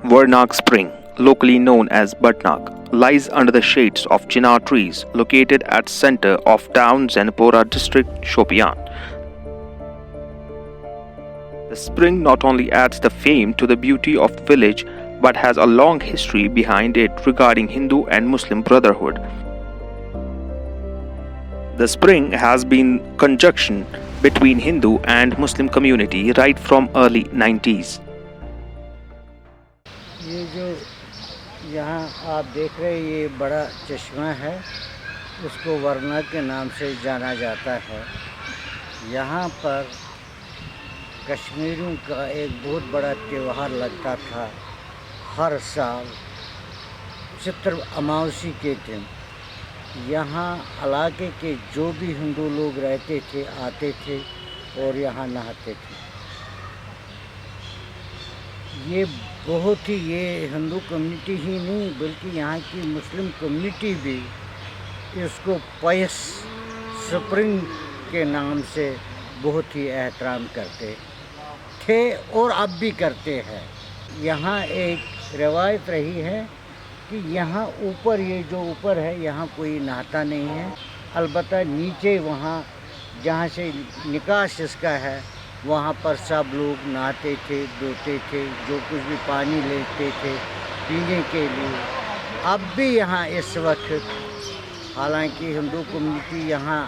Varnag Spring, locally known as Bhatnag, lies under the shades of chinar trees located at center of town Zainapora district, Shopian. The spring not only adds the fame to the beauty of the village but has a long history behind it regarding Hindu and Muslim brotherhood. The spring has been conjunction between Hindu and Muslim community right from early 90s. ये जो यहाँ आप देख रहे हैं ये बड़ा चश्मा है, उसको वरना के नाम से जाना जाता है। यहाँ पर कश्मीरियों का एक बहुत बड़ा त्यौहार लगता था हर साल चित्र अमावस्या के दिन। यहाँ इलाके के जो भी हिंदू लोग रहते थे आते थे और यहाँ नहाते थे। ये बहुत ही ये हिंदू कम्युनिटी ही नहीं बल्कि यहाँ की मुस्लिम कम्युनिटी भी इसको पयस स्प्रिंग के नाम से बहुत ही एहतराम करते थे और अब भी करते हैं। यहाँ एक रवायत रही है कि यहाँ ऊपर ये जो ऊपर है यहाँ कोई नहाता नहीं है, अलबत्ता नीचे वहाँ जहाँ से निकास इसका है वहाँ पर सब लोग नहाते थे, धोते थे, जो कुछ भी पानी लेते थे पीने के लिए। अब भी यहाँ इस वक्त हालांकि हिंदू कम्युनिटी यहाँ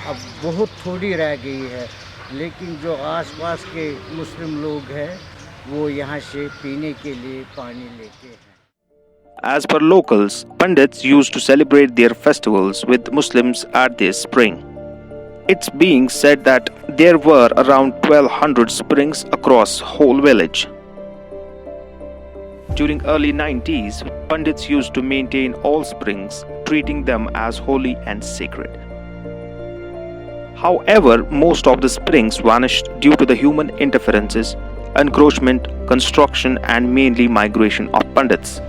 अब बहुत थोड़ी रह गई है, लेकिन जो आसपास के मुस्लिम लोग हैं वो यहाँ से पीने के लिए पानी लेते हैं। As per locals, Pandits used to celebrate their festivals with Muslims at this spring. It's being said that there were around 1200 springs across whole village. During early 90s, Pandits used to maintain all springs, treating them as holy and sacred. However, most of the springs vanished due to the human interferences, encroachment, construction and mainly migration of Pandits.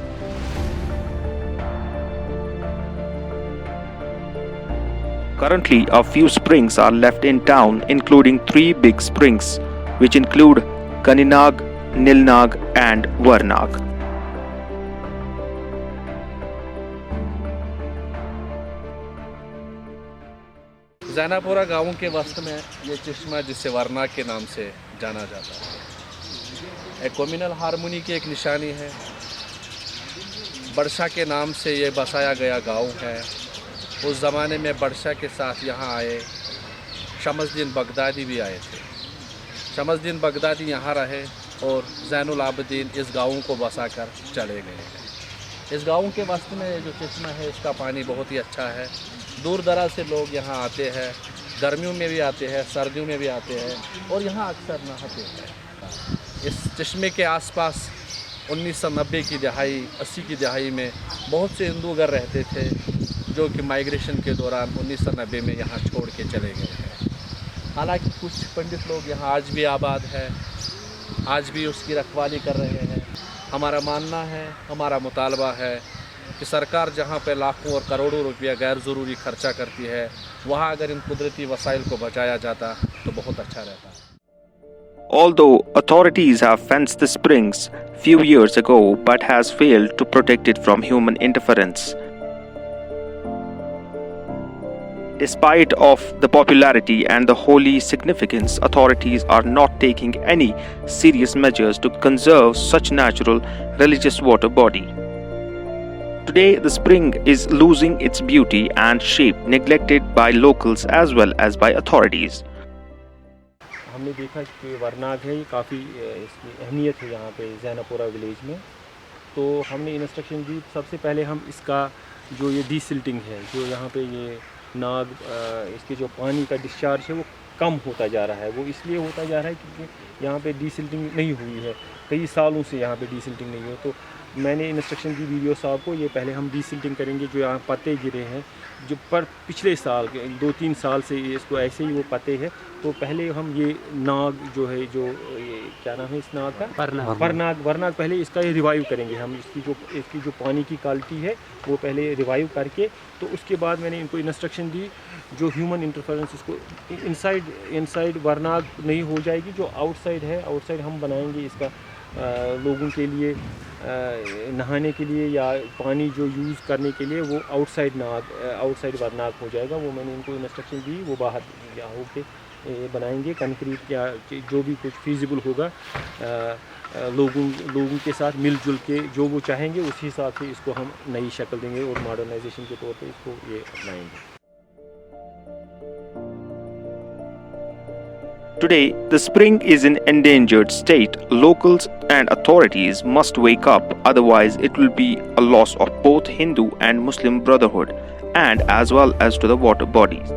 Currently, a few springs are left in town, including 3 big springs, which include Kaninag, Nilnag, and Varnag. Zainapora गाँव के वस्त में ये चश्मा जिसे वरनाग के नाम से जाना जाता है, एक कम्युनल हारमोनी की एक निशानी है। बरसा के नाम से ये बसाया गया गाँव है। उस ज़माने में बरसा के साथ यहाँ आए शमसुद्दीन बगदादी भी आए थे। शमसुद्दीन बगदादी यहाँ रहे और ज़ैनुल आबिदीन इस गाँव को बसा कर चले गए हैं। इस गाँव के वस्त में जो चश्मा है इसका पानी बहुत ही अच्छा है। दूर दराज से लोग यहाँ आते हैं, गर्मियों में भी आते हैं, सर्दियों में भी आते हैं और यहाँ अक्सर नहाते हैं। इस चश्मे के आसपास 1990 की दहाई 80 की दहाई में बहुत से हिंदू घर रहते थे जो कि माइग्रेशन के दौरान 1990 में यहाँ छोड़ के चले गए हैं। हालांकि कुछ पंडित लोग यहाँ आज भी आबाद है, आज भी उसकी रखवाली कर रहे हैं। हमारा मानना है, हमारा मुतालबा है कि सरकार जहाँ पे लाखों और करोड़ों रुपया गैर ज़रूरी खर्चा करती है, वहाँ अगर इन कुदरती वसाइल को बचाया जाता तो बहुत अच्छा रहता। Although authorities have fenced the springs few years ago but has failed to protect it from human interference. Despite of the popularity and the holy significance, authorities are not taking any serious measures to conserve such natural religious water body. Today, the spring is losing its beauty and shape, neglected by locals as well as by authorities. हमने देखा कि वरनाग है, ये काफ़ी इसकी अहमियत है यहाँ पे जैनापुरा विलेज में। तो हमने इंस्ट्रक्शन दी, सबसे पहले हम इसका जो ये डीसिल्टिंग है, जो यहाँ पे ये नाग इसके जो पानी का डिस्चार्ज है वो कम होता जा रहा है। वो इसलिए होता जा रहा है क्योंकि यहाँ पे डीसिल्टिंग नहीं हुई है, कई सालों से यहाँ पे डीसिल्टिंग नहीं हो। तो मैंने इंस्ट्रक्शन दी वीडियो साहब को, ये पहले हम डीसिल्टिंग करेंगे। जो यहाँ पत्ते गिरे हैं जो पर पिछले साल 2-3 साल से इसको ऐसे ही वो पत्ते हैं, तो पहले हम ये नाग जो है, जो ये क्या नाम है इस नाग का, वरनाग पहले इसका रिवाइव करेंगे हम। इसकी जो पानी की क्वालिटी है वो पहले रिवाइव करके, तो उसके बाद मैंने इनको इंस्ट्रक्शन दी जो ह्यूमन इंटरफेरेंस इसको इनसाइड वरनाग नहीं हो जाएगी, जो आउटसाइड है, आउटसाइड हम बनाएंगे इसका लोगों के लिए नहाने के लिए या पानी जो यूज़ करने के लिए वो आउटसाइड वारनाग हो जाएगा। वो मैंने इनको इंस्ट्रक्शन दी, वो बाहर या होके बनाएंगे कंक्रीट या जो भी कुछ फीजिबल होगा लोगों के साथ मिलजुल के जो वो चाहेंगे उसी हिसाब से इसको हम नई शक्ल देंगे और मॉडर्नाइजेशन के तौर पे इसको ये अपनाएंगे। Today, the spring is in endangered state. Locals and authorities must wake up, otherwise it will be a loss of both Hindu and Muslim brotherhood and as well as to the water bodies.